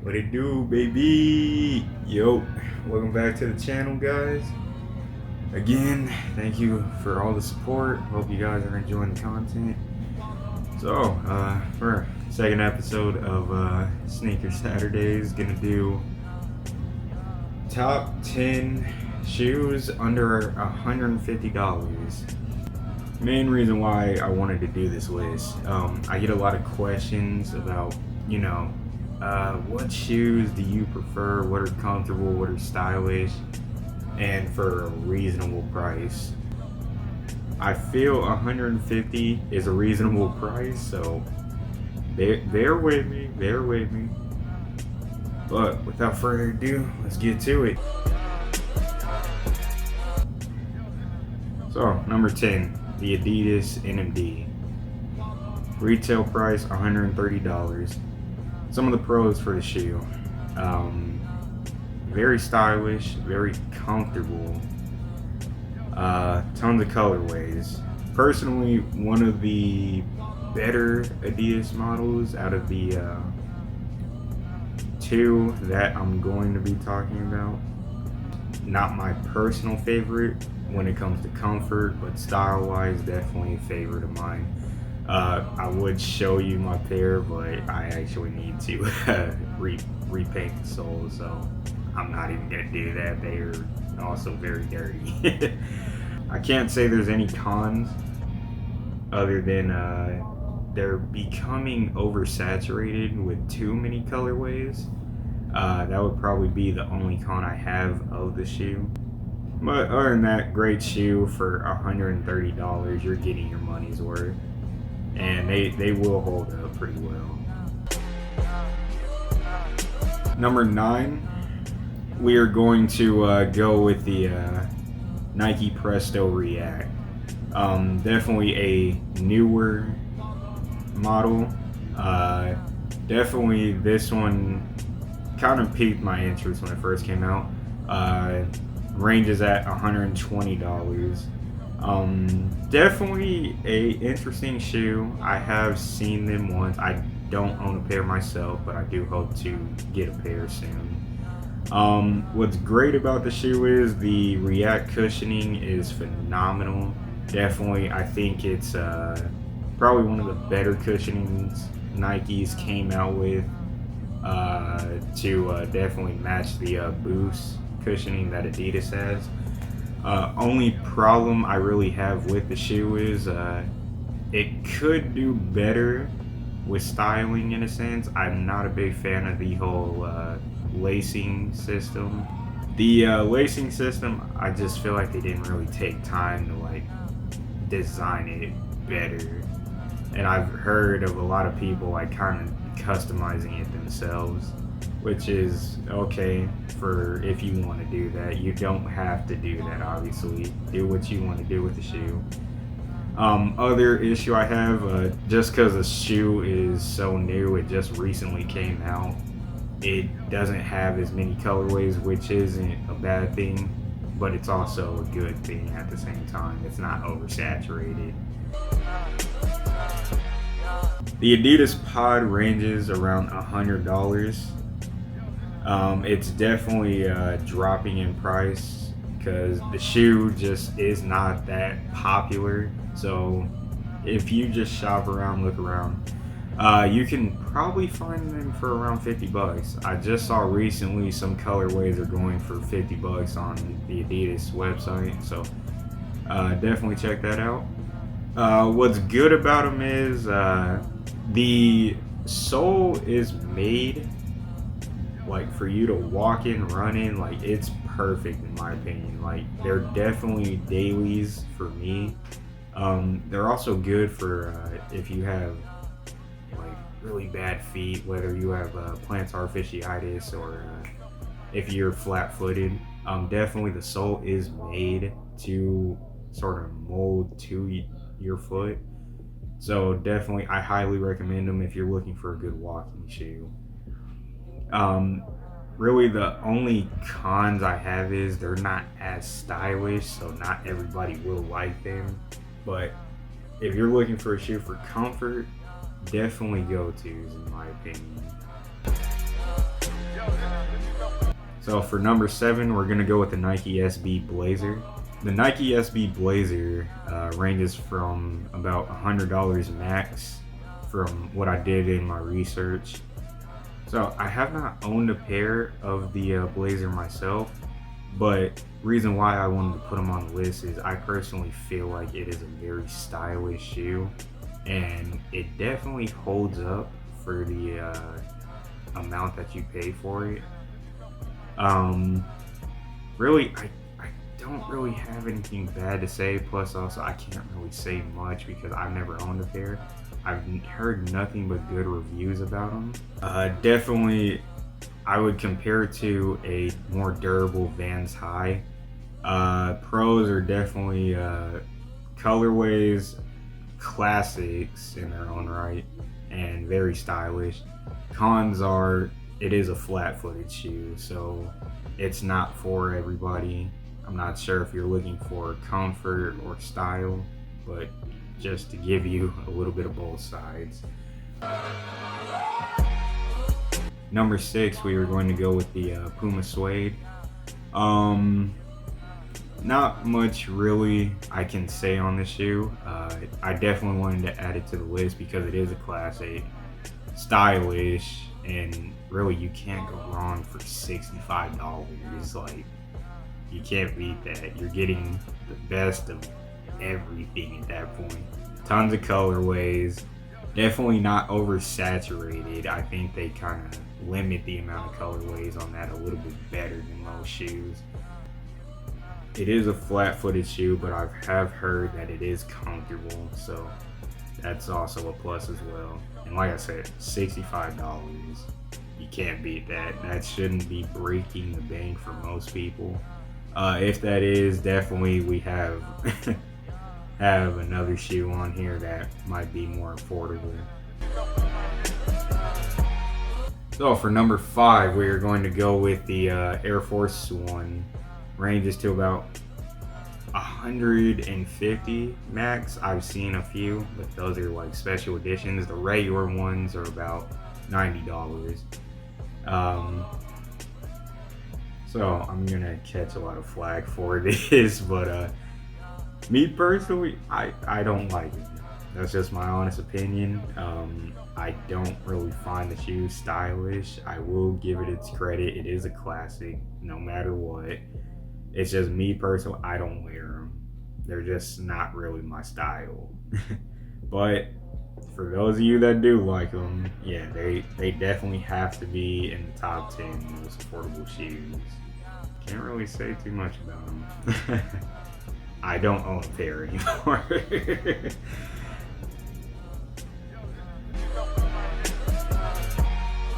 What it do, baby? Yo, welcome back to the channel, guys. Again, thank you for all the support. Hope you guys are enjoying the content. So, for second episode of Sneaker Saturdays, gonna do top 10 shoes under $150. Main reason why I wanted to do this list, I get a lot of questions about, what shoes do you prefer, what are comfortable, what are stylish, and for a reasonable price. I feel 150 is a reasonable price, so bear with me. But without further ado, let's get to it. So, number 10, the Adidas NMD. Retail price $130. Some of the pros for the shoe. Very stylish, very comfortable. Tons of colorways. Personally, one of the better Adidas models out of the two that I'm going to be talking about. Not my personal favorite when it comes to comfort, but style-wise, definitely a favorite of mine. I would show you my pair, but I actually need to repaint the soles, so I'm not even gonna do that. They are also very dirty. I can't say there's any cons other than they're becoming oversaturated with too many colorways. That would probably be the only con I have of the shoe. But other than that, great shoe for $130. You're getting your money's worth, and they will hold up pretty well. Number 9, we are going to go with the Nike Presto React. Definitely a newer model. Definitely this one kind of piqued my interest when it first came out. Ranges at $120. Definitely a interesting shoe. I have seen them once. I don't own a pair myself, but I do hope to get a pair soon. What's great about the shoe is the React cushioning is phenomenal. Definitely, I think it's probably one of the better cushionings Nike's came out with to definitely match the Boost cushioning that Adidas has. Only problem I really have with the shoe is it could do better with styling in a sense. I'm not a big fan of the whole lacing system. The lacing system, I just feel like they didn't really take time to design it better. And I've heard of a lot of people kind of customizing it themselves, which is okay for if you want to do that. You don't have to do that, obviously. Do what you want to do with the shoe. Other issue I have, just because the shoe is so new, it just recently came out, it doesn't have as many colorways, which isn't a bad thing, but it's also a good thing at the same time. It's not oversaturated. The Adidas Pod ranges around $100. It's definitely dropping in price because the shoe just is not that popular. So if you just shop around, look around, you can probably find them for around $50. I just saw recently some colorways are going for $50 on the Adidas website, so definitely check that out. What's good about them is the sole is made for you to walk in, run in. It's perfect in my opinion. They're definitely dailies for me. They're also good for if you have really bad feet, whether you have plantar fasciitis or if you're flat-footed. Definitely the sole is made to sort of mold to your foot. So definitely I highly recommend them if you're looking for a good walking shoe. Really the only cons I have is they're not as stylish, so not everybody will like them. But if you're looking for a shoe for comfort, definitely go-tos in my opinion. So for number 7, we're gonna go with the Nike SB Blazer. The Nike SB Blazer ranges from about $100 max from what I did in my research. So I have not owned a pair of the Blazer myself, but reason why I wanted to put them on the list is I personally feel like it is a very stylish shoe, and it definitely holds up for the amount that you pay for it. Really, I don't really have anything bad to say. Plus, also, I can't really say much because I've never owned a pair. I've heard nothing but good reviews about them. Definitely, I would compare it to a more durable Vans High. Pros are definitely colorways, classics in their own right, and very stylish. Cons are, it is a flat-footed shoe, so it's not for everybody. I'm not sure if you're looking for comfort or style, but just to give you a little bit of both sides. Number 6, we were going to go with the Puma Suede. Not much really I can say on this shoe. I definitely wanted to add it to the list because it is a Class 8, stylish, and really you can't go wrong for $65. Like, you can't beat that. You're getting the best of everything at that point. Tons of colorways, definitely not oversaturated. I think they kind of limit the amount of colorways on that a little bit better than most shoes. It is a flat-footed shoe, but I have heard that it is comfortable, so that's also a plus as well. And like I said, $65, you can't beat that. That shouldn't be breaking the bank for most people. If that is, definitely we have have another shoe on here that might be more affordable. So for number 5, we are going to go with the Air Force One. Ranges to about 150 max. I've seen a few, but those are like special editions. The regular ones are about $90. So I'm gonna catch a lot of flack for this, but me personally, I don't like it. That's just my honest opinion. I don't really find the shoe stylish. I will give it its credit. It is a classic, no matter what. It's just me personally, I don't wear them. They're just not really my style. But for those of you that do like them, yeah, they definitely have to be in the top 10 most affordable shoes. Can't really say too much about them. I don't own a pair anymore.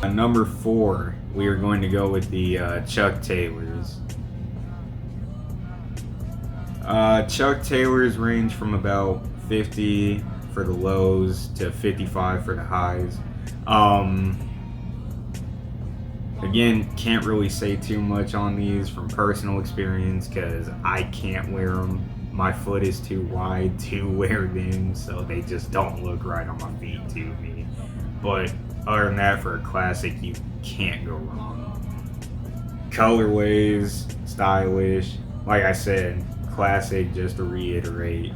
Number 4, we are going to go with the Chuck Taylors. Chuck Taylors range from about 50 for the lows to 55 for the highs. Again, can't really say too much on these from personal experience because I can't wear them. My foot is too wide to wear them, so they just don't look right on my feet to me. But other than that, for a classic, you can't go wrong. Colorways, stylish. Like I said, classic, just to reiterate.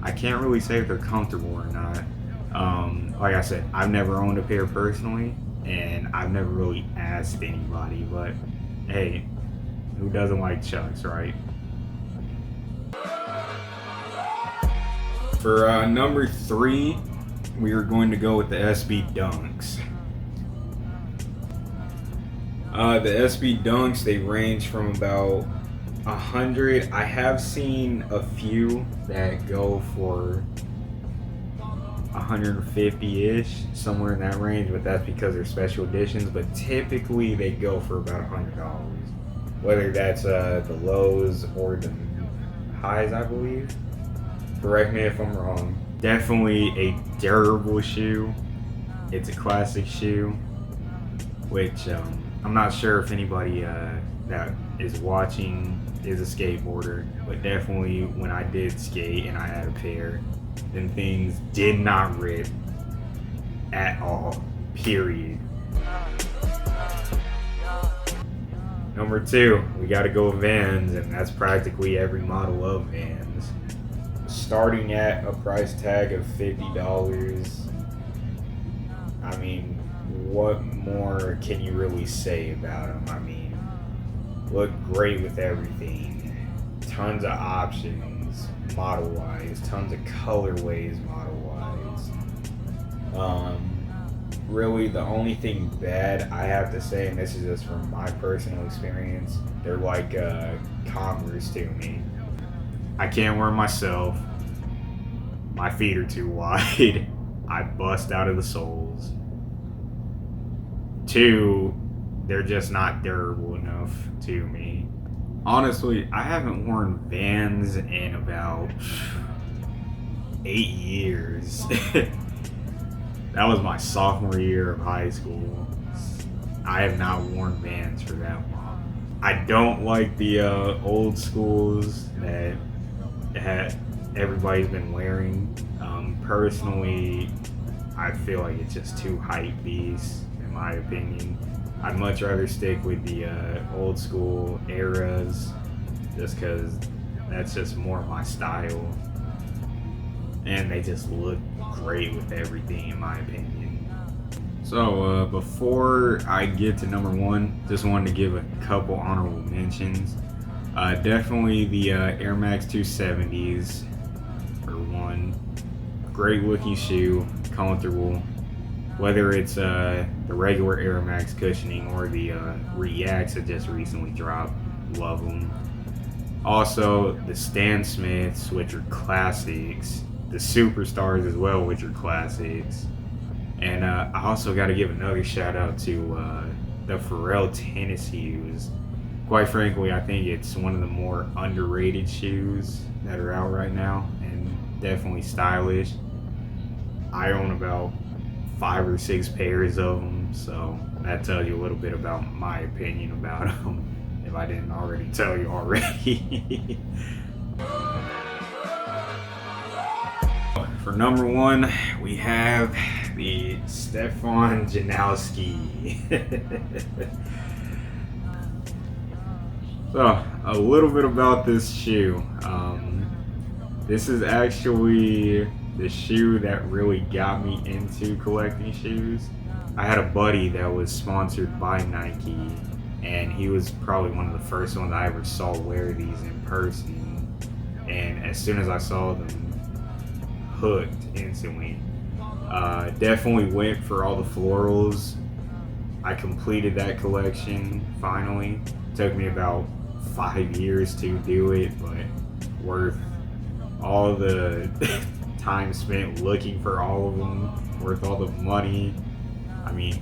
I can't really say if they're comfortable or not. Like I said, I've never owned a pair personally, and I've never really asked anybody, but hey, who doesn't like Chucks, right? For number 3, we are going to go with the SB Dunks. The SB Dunks, they range from about 100. I have seen a few that go for 150-ish, somewhere in that range, but that's because they're special editions. But typically they go for about $100, whether that's the lows or the highs, I believe. Correct me if I'm wrong. Definitely a durable shoe. It's a classic shoe, which I'm not sure if anybody that is watching is a skateboarder, but definitely when I did skate and I had a pair, then things did not rip at all, period. Number 2, we got to go Vans, and that's practically every model of Vans. Starting at a price tag of $50. I mean, what more can you really say about them? I mean, look great with everything. Tons of options model-wise, tons of colorways model-wise. Really, the only thing bad I have to say, and this is just from my personal experience, they're like Converse to me. I can't wear them myself. My feet are too wide. I bust out of the soles. 2, they're just not durable enough to me. Honestly, I haven't worn Vans in about 8 years. That was my sophomore year of high school. I have not worn Vans for that long. I don't like the old schools that everybody's been wearing. Personally, I feel like it's just too hype beast, in my opinion. I'd much rather stick with the old school eras, just because that's just more my style. And they just look great with everything, in my opinion. So before I get to number 1, just wanted to give a couple honorable mentions. Definitely the Air Max 270s for one. Great looking shoe, comfortable. Whether it's the regular Air Max cushioning or the Reacts that just recently dropped, love them. Also the Stan Smiths, which are classics. The Superstars as well, which are classics. And I also got to give another shout out to the Pharrell tennis shoes. Quite frankly, I think it's one of the more underrated shoes that are out right now, and definitely stylish. I own about 5 or 6 pairs of them, so that tells you a little bit about my opinion about them, if I didn't already tell you already. For number 1, we have the Stefan Janowski. So, a little bit about this shoe. This is actually the shoe that really got me into collecting shoes. I had a buddy that was sponsored by Nike, and he was probably one of the first ones I ever saw wear these in person. And as soon as I saw them, hooked instantly. Definitely went for all the florals. I completed that collection finally. Took me about 5 years to do it, but worth all the time spent looking for all of them, worth all the money. I mean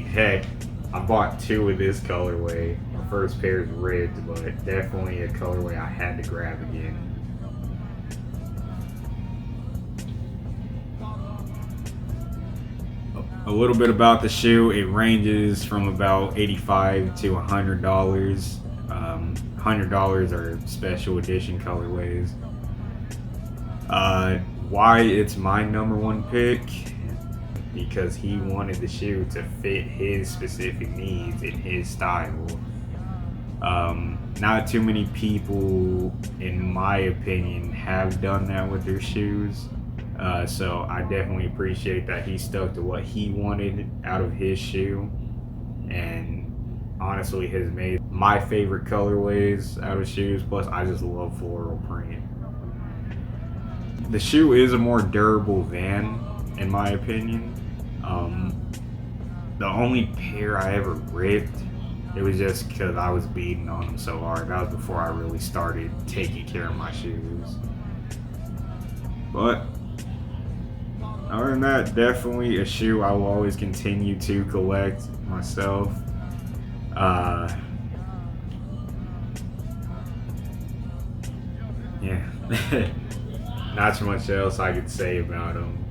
heck, I bought 2 of this colorway. My first pair is ripped, but definitely a colorway I had to grab again. A little bit about the shoe. It ranges from about $85 to $100. $100 are special edition colorways. Why it's my number 1 pick? Because he wanted the shoe to fit his specific needs and his style. Not too many people, in my opinion, have done that with their shoes. So I definitely appreciate that he stuck to what he wanted out of his shoe, and honestly has made my favorite colorways out of shoes. Plus, I just love floral print. The shoe is a more durable Van, in my opinion. The only pair I ever ripped, it was just because I was beating on them so hard. That was before I really started taking care of my shoes. But other than that, definitely a shoe I will always continue to collect myself. Yeah, not too much else I could say about them.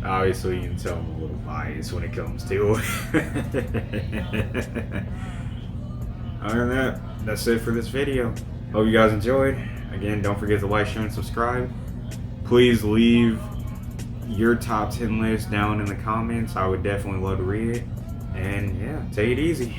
Obviously, you can tell I'm a little biased when it comes to it. Other than that, that's it for this video. Hope you guys enjoyed. Again, don't forget to like, share, and subscribe. Please leave your top 10 list down in the comments. I would definitely love to read it. And yeah, take it easy.